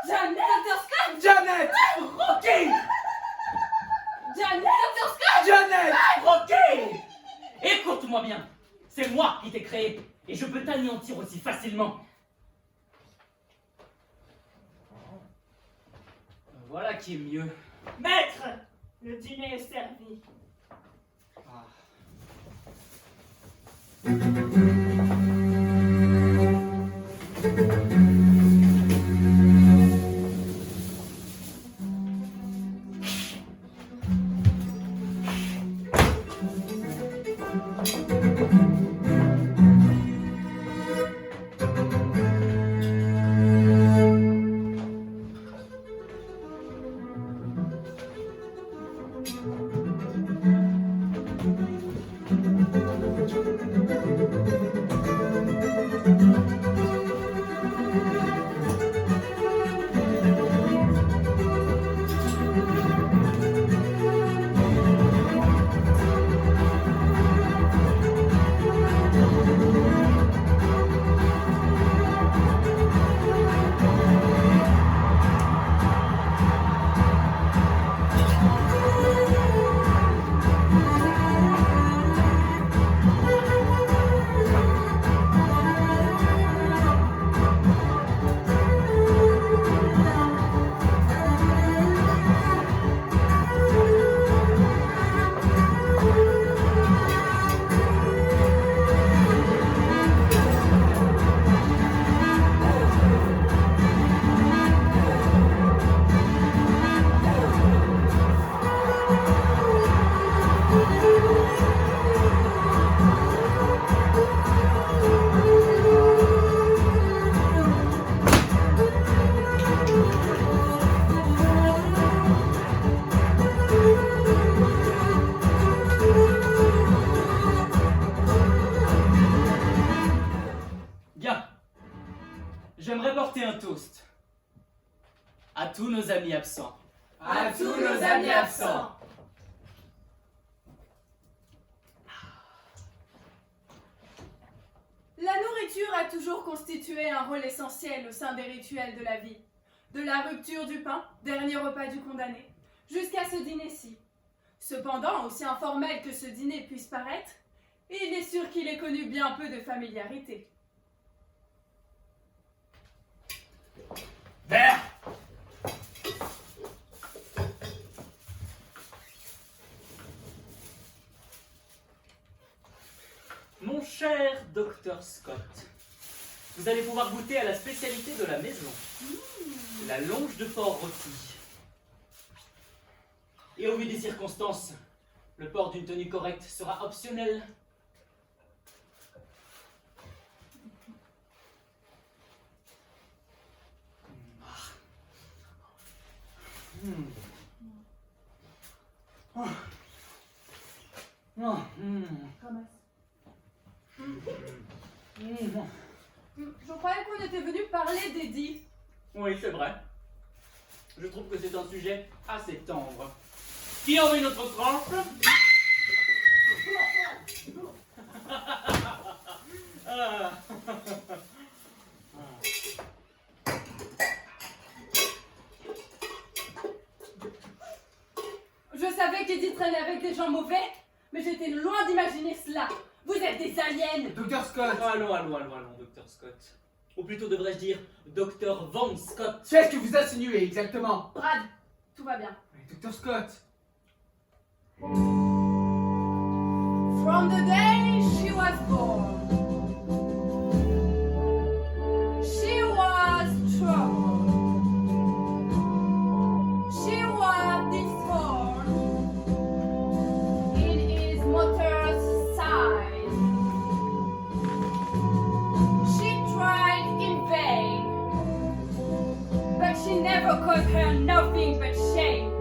[SPEAKER 1] Janet! Dr. Scott!
[SPEAKER 2] Janet!
[SPEAKER 7] Rocky!
[SPEAKER 1] Janet! Dr. Scott!
[SPEAKER 2] Janet!
[SPEAKER 7] Rocky! Écoute-moi bien. C'est moi qui t'ai créé. Et je peux t'anéantir aussi facilement. Voilà qui est mieux.
[SPEAKER 5] Maître, le dîner est servi.
[SPEAKER 7] J'aimerais porter un toast à tous nos amis absents.
[SPEAKER 2] À tous nos amis absents.
[SPEAKER 1] La nourriture a toujours constitué un rôle essentiel au sein des rituels de la vie. De la rupture du pain, dernier repas du condamné, jusqu'à ce dîner-ci. Cependant, aussi informel que ce dîner puisse paraître, il est sûr qu'il est connu bien peu de familiarité.
[SPEAKER 7] Vert! Mon cher Dr. Scott, vous allez pouvoir goûter à la spécialité de la maison, la longe de porc rôtie. Et au vu des circonstances, le port d'une tenue correcte sera optionnel.
[SPEAKER 1] Je croyais qu'on était venu parler d'Eddie.
[SPEAKER 7] Oui, c'est vrai. Je trouve que c'est un sujet assez tendre. Qui a envie notre tranche? Ah.
[SPEAKER 4] Je savais qu'Eddie traînait avec des gens mauvais, mais j'étais loin d'imaginer cela. Vous êtes des aliens.
[SPEAKER 2] Docteur Scott.
[SPEAKER 7] Allons, Dr. Scott. Ou plutôt devrais-je dire Dr. Von Scott.
[SPEAKER 2] Qu'est-ce que vous insinuez exactement?
[SPEAKER 4] Brad, tout va bien.
[SPEAKER 2] Docteur Scott.
[SPEAKER 4] From the day she was born, she was trouble. She was discord in his mother's side. She tried in vain, but she never caused her nothing but shame.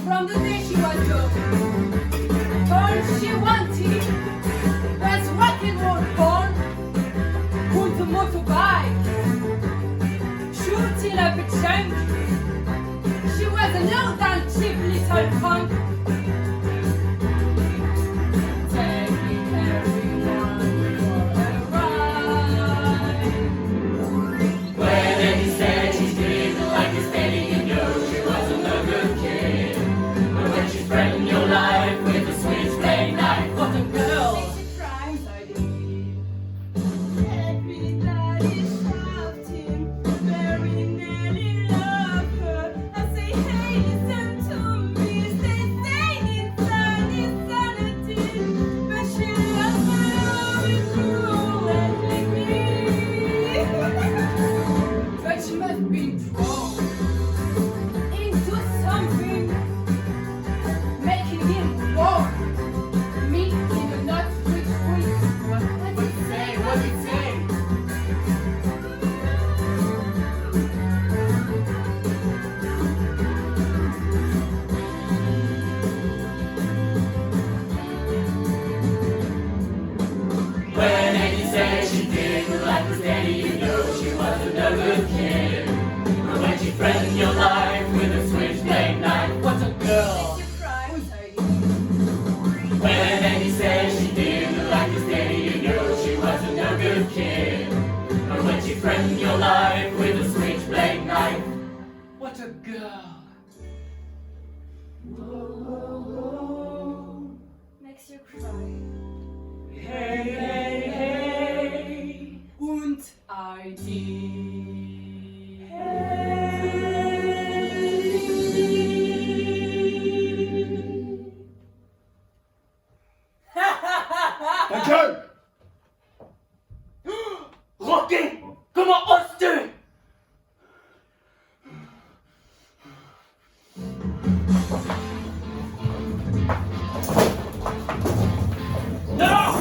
[SPEAKER 4] From the day she was young, all she wanted was rock and roll fun, with a motorbike, shooting up a chunk. She was a low-down cheap little punk. Taking everyone for a ride.
[SPEAKER 7] When Eddie said she didn't like his daddy, you know she wasn't a good kid. But when she threatened your life with a switchblade knife, what a girl!
[SPEAKER 4] Makes you cry, everybody shouting, very nearly love her. I say, hey, listen to me. Stay sane inside insanity. But she loves my love is cruel and me. But she must be drawn into something, making him warm. Me in a not rich street. What did it say?
[SPEAKER 2] What did it say?
[SPEAKER 7] When Eddie said she didn't like his daddy, you know she wasn't a good kid. But when she threatened your life with a switchblade knife, what a girl!
[SPEAKER 4] You cry,
[SPEAKER 7] When Eddie said she didn't like his daddy, you know she wasn't a good kid. But when she threatened your life with a switchblade knife, what a girl!
[SPEAKER 4] makes you cry.
[SPEAKER 7] Hey, hey, hey!
[SPEAKER 4] Und ID.
[SPEAKER 6] Ta gueule!
[SPEAKER 7] Rocky! Comment oses-tu? Non!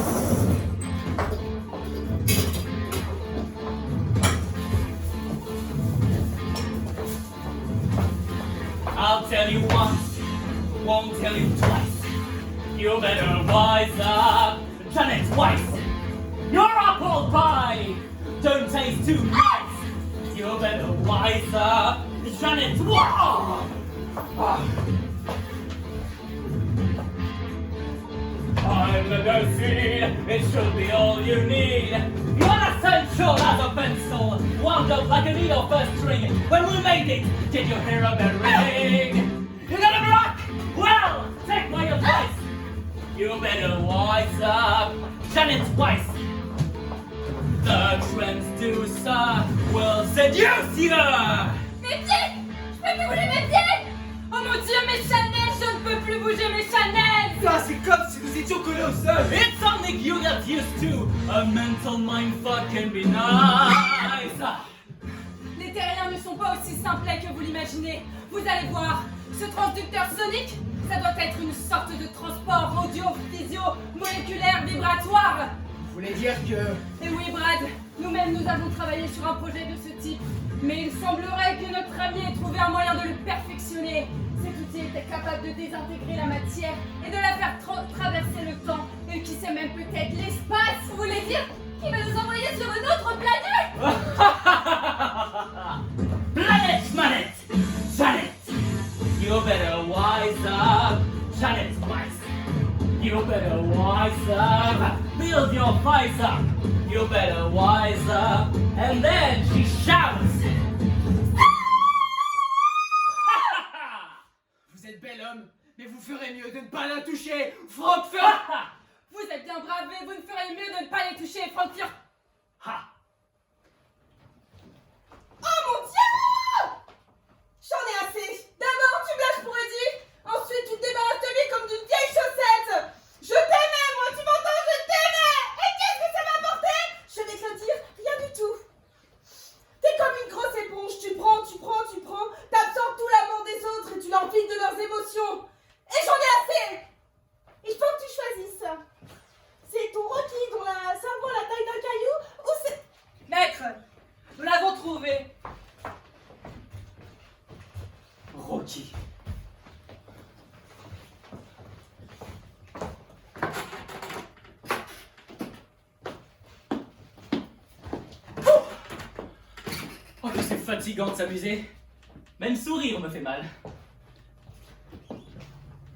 [SPEAKER 7] I'll tell you once, won't tell you twice. You better wise up, done it twice. Your apple pie don't taste too nice. You better wise up, done it twice. I'm the seed, it should be all you need. You're essential as a pencil, wound up like a needle first string. When we made it, did you hear a bell ring? You're gonna rock? Well, take my advice. You better wise up, Janet Weiss. The transducer will seduce you.
[SPEAKER 4] Mes pieds! Je peux plus bouger mes pieds! Oh mon Dieu, mes Chanel! Je ne peux plus bouger mes Chanel!
[SPEAKER 2] Ça, c'est comme si nous étions collés au sol.
[SPEAKER 7] It's something you get used to. A mental mindfuck can be nice.
[SPEAKER 4] Les terriens ne sont pas aussi simplets que vous l'imaginez. Vous allez voir, ce transducteur sonique, ça doit être une sorte de transport audio, physio, moléculaire, vibratoire.
[SPEAKER 2] Vous voulez dire que...
[SPEAKER 4] Et oui, Brad, nous-mêmes nous avons travaillé sur un projet de ce type. Mais il semblerait que notre ami ait trouvé un moyen de le perfectionner. Cet outil était capable de désintégrer la matière et de la faire traverser le temps, et qui sait même peut-être l'espace. Vous voulez dire qu'il va nous envoyer sur une autre planète?
[SPEAKER 7] Planet, Manet, Janet, you better wise up, Janet, wise. You better wise up, build your face up. You better wise up, and then she shouts.
[SPEAKER 2] Vous êtes bel homme, mais vous ferez mieux de ne pas la toucher, Francfort.
[SPEAKER 4] Vous êtes bien brave, mais vous ne ferez mieux de ne pas les toucher, Francfort.
[SPEAKER 7] Ha!
[SPEAKER 3] Oh mon Dieu! J'en ai assez! D'abord, tu me lâches pour Eddie! Ensuite, tu te débarrasses de lui comme d'une vieille chaussette! Je t'aimais, moi, tu m'entends? Je t'aimais! Et qu'est-ce que ça m'a apporté? Je vais te le dire, rien du tout! T'es comme une grosse éponge, tu prends, t'absorbes tout l'amour des autres et tu leur vides de leurs émotions! Et j'en ai assez! Il faut que tu choisisses! C'est ton Rocky dont la cerveau a la taille d'un caillou ou c'est...
[SPEAKER 5] Maître, nous l'avons trouvé.
[SPEAKER 7] Rocky. Oh, que c'est fatigant de s'amuser. Même sourire me fait mal.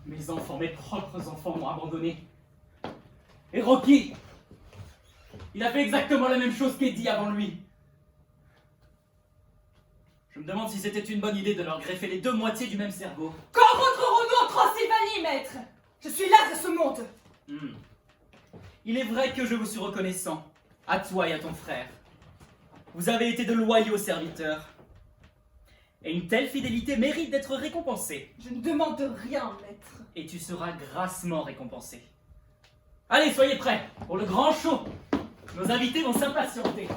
[SPEAKER 7] Mes enfants, mes propres enfants m'ont abandonné. Et Rocky, il a fait exactement la même chose qu'Eddie avant lui. Je me demande si c'était une bonne idée de leur greffer les deux moitiés du même cerveau.
[SPEAKER 5] Quand rentrerons-nous en Transylvanie, maître? Je suis là de ce monde.
[SPEAKER 7] Il est vrai que je vous suis reconnaissant, à toi et à ton frère. Vous avez été de loyaux serviteurs. Et une telle fidélité mérite d'être récompensée.
[SPEAKER 5] Je ne demande rien, maître.
[SPEAKER 7] Et tu seras grassement récompensé. Allez, soyez prêts pour le grand show. Nos invités vont s'impatienter.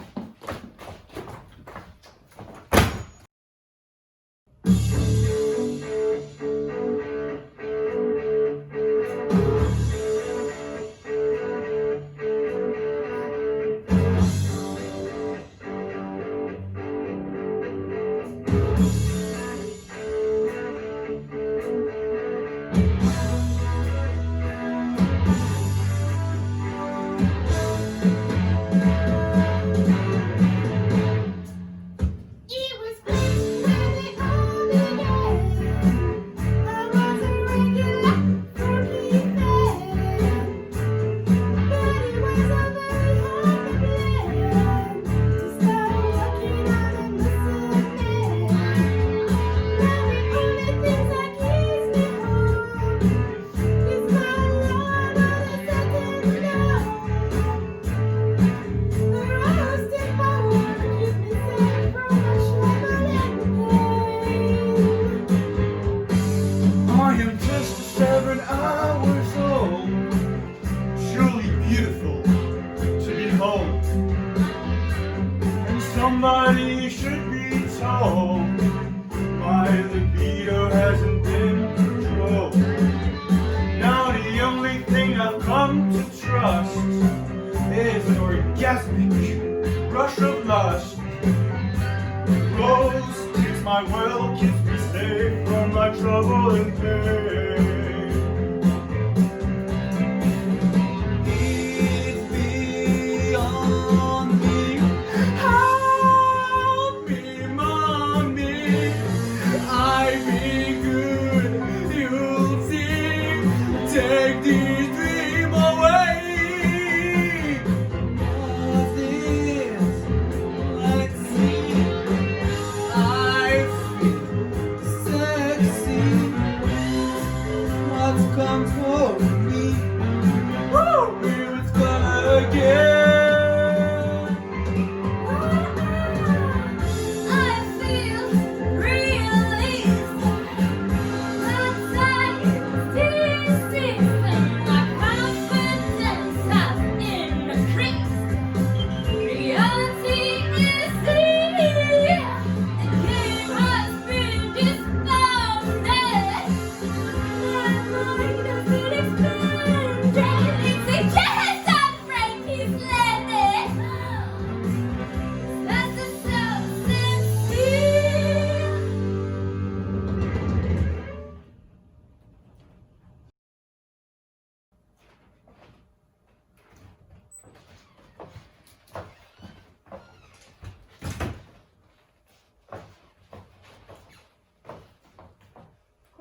[SPEAKER 6] Somebody should be told my libido hasn't been controlled. Now the only thing I've come to trust is an orgasmic rush of lust. Rose is my world, keeps me safe from my trouble and pain.
[SPEAKER 2] Take this dream away. This let's see. I feel sexy.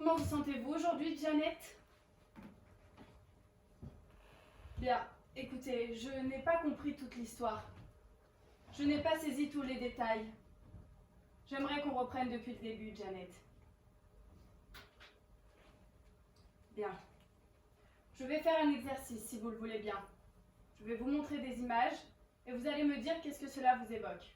[SPEAKER 1] Comment vous sentez-vous aujourd'hui, Janet? Bien, écoutez, je n'ai pas compris toute l'histoire. Je n'ai pas saisi tous les détails. J'aimerais qu'on reprenne depuis le début, Janet. Bien. Je vais faire un exercice, si vous le voulez bien. Je vais vous montrer des images et vous allez me dire qu'est-ce que cela vous évoque.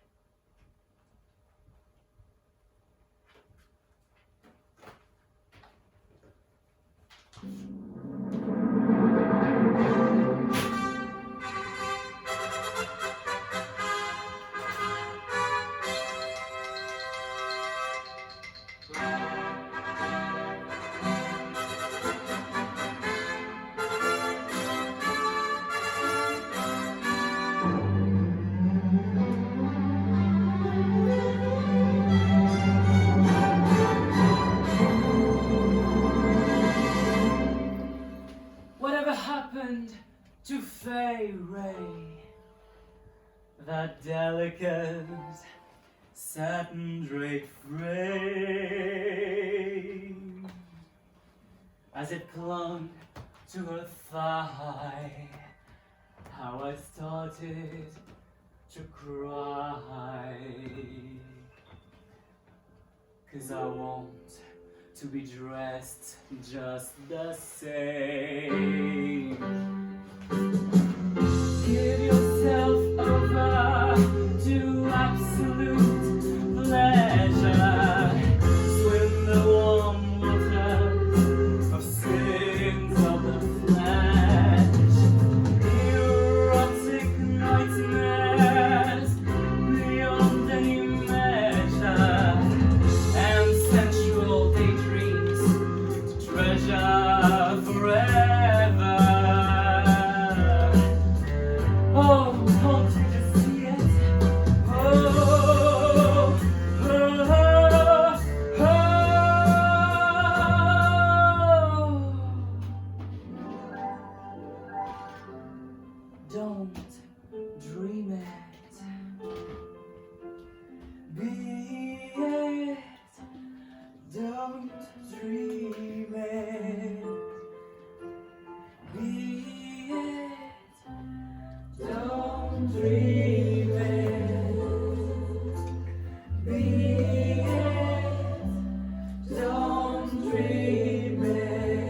[SPEAKER 7] Whatever happened to Fay Ray? That delicate satin draped frame, as it clung to her thigh, how I started to cry, 'cause I want to be dressed just the same. Give yourself over to absolute pleasure. Swim the warm waters of sins of the flesh. Erotic nightmares beyond any measure, and sensual daydreams to treasure forever. Oh, can't you just see it? Oh, oh, oh, Don't dream it. Be it. Don't dream it. Be it. Don't dream it. Be it. Don't dream it.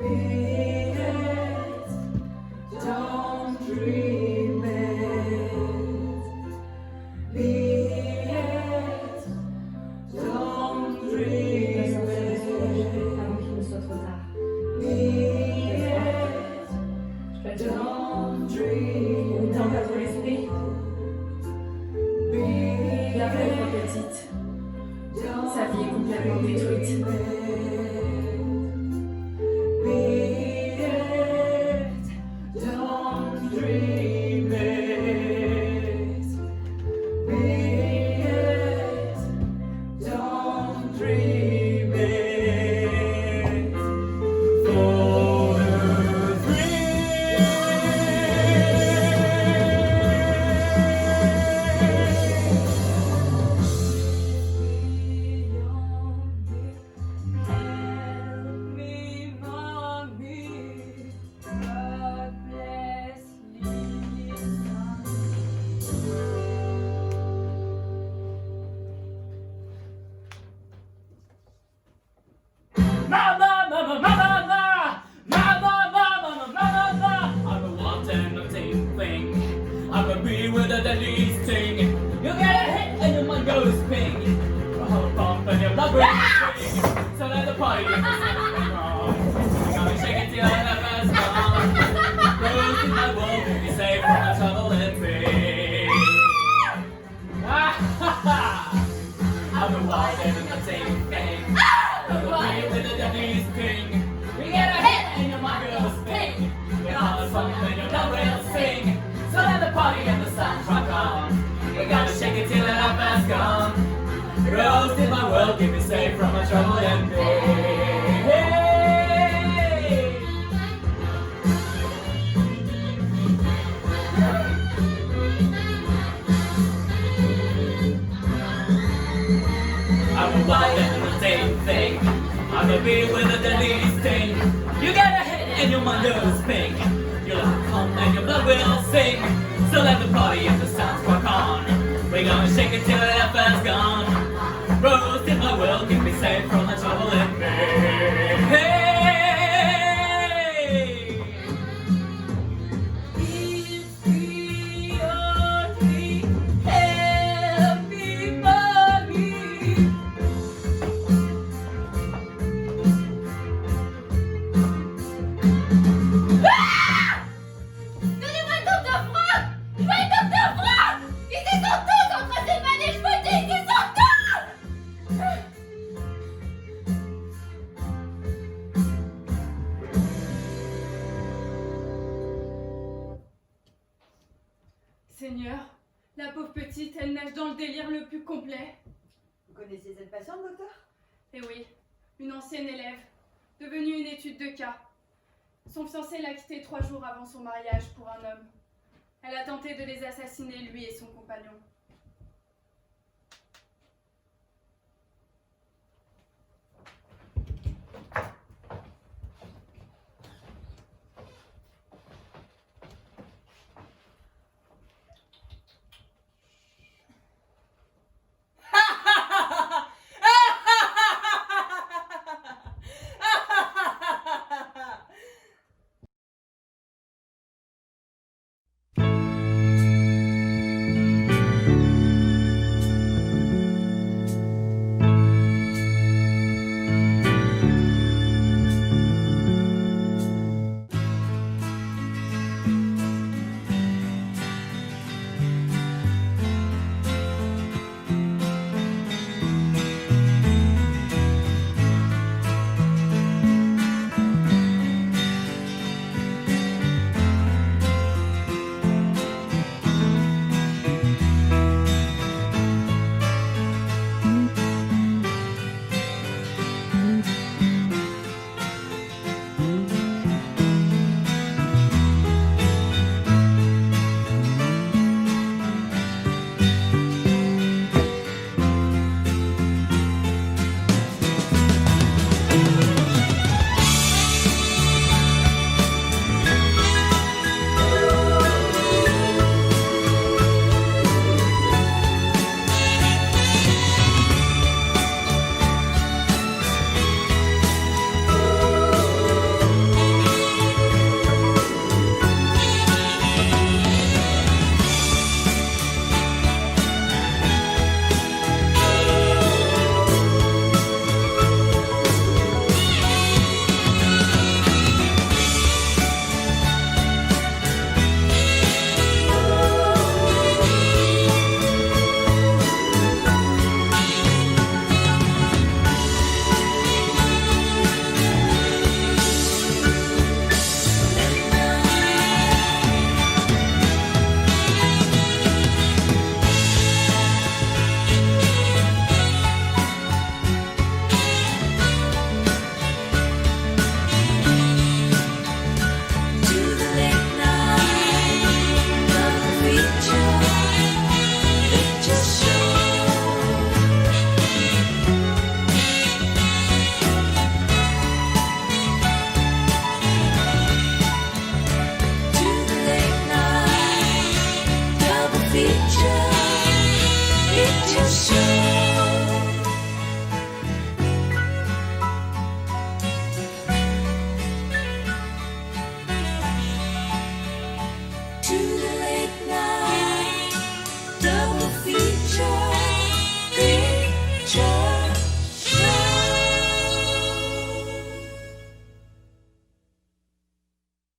[SPEAKER 7] Be it. Don't dream it. Be it. Don't dream it.
[SPEAKER 8] Avant qu'il ne soit trop tard.
[SPEAKER 7] Be it.
[SPEAKER 8] Je peux être
[SPEAKER 7] Don't dream
[SPEAKER 8] une tempête pour l'esprit. Bien fait, ma petite. Sa vie est complètement détruite.
[SPEAKER 7] Don't dream it. Be it. Don't dream it. For the
[SPEAKER 1] Help me, mommy. God bless Lisa.
[SPEAKER 7] Mama, mama, mama, mama, mama, mama, mama, mama. I'm a want and a same thing. I'm a bee with a deadly sting. You get a hit and your mind goes ping. A whole pump and your blood will swing. So let the party get gonna shake it till I never stop. Rose in my world, be safe from the trouble and pain. I'm a wild and a same thing. I'm a bee with a deadly sting. You get a hit and your mind goes ping. Your heart is pumping and your blood will swing. So let the party and the soundtrack on. We gotta shake it till the love has gone. Rose in my world, keep me safe from my trouble and pain. I'm a wild and mundane thing. I'm a bee with a deadly sting. You get a hit and your mind goes pink. You'll come and your blood will sing. So let the party and the sounds rock on. We're gonna shake it till the effort's gone. Rose in my world, keep me safe from the trouble in me. Hey! It's me or me, everybody.
[SPEAKER 3] Donnez-moi le docteur Franck! Je veux le docteur Franck! Ils y sont tous entre ces manèges, je vous le dis, ils y sont tous!
[SPEAKER 4] Seigneur, la pauvre petite, elle nage dans le délire le plus complet.
[SPEAKER 5] Vous connaissez cette patiente, docteur?
[SPEAKER 4] Et oui, une ancienne élève, devenue une étude de cas. Son fiancé l'a quittée 3 jours avant son mariage pour un homme. Elle a tenté de les assassiner, lui et son compagnon.
[SPEAKER 3] Feature, it just shows.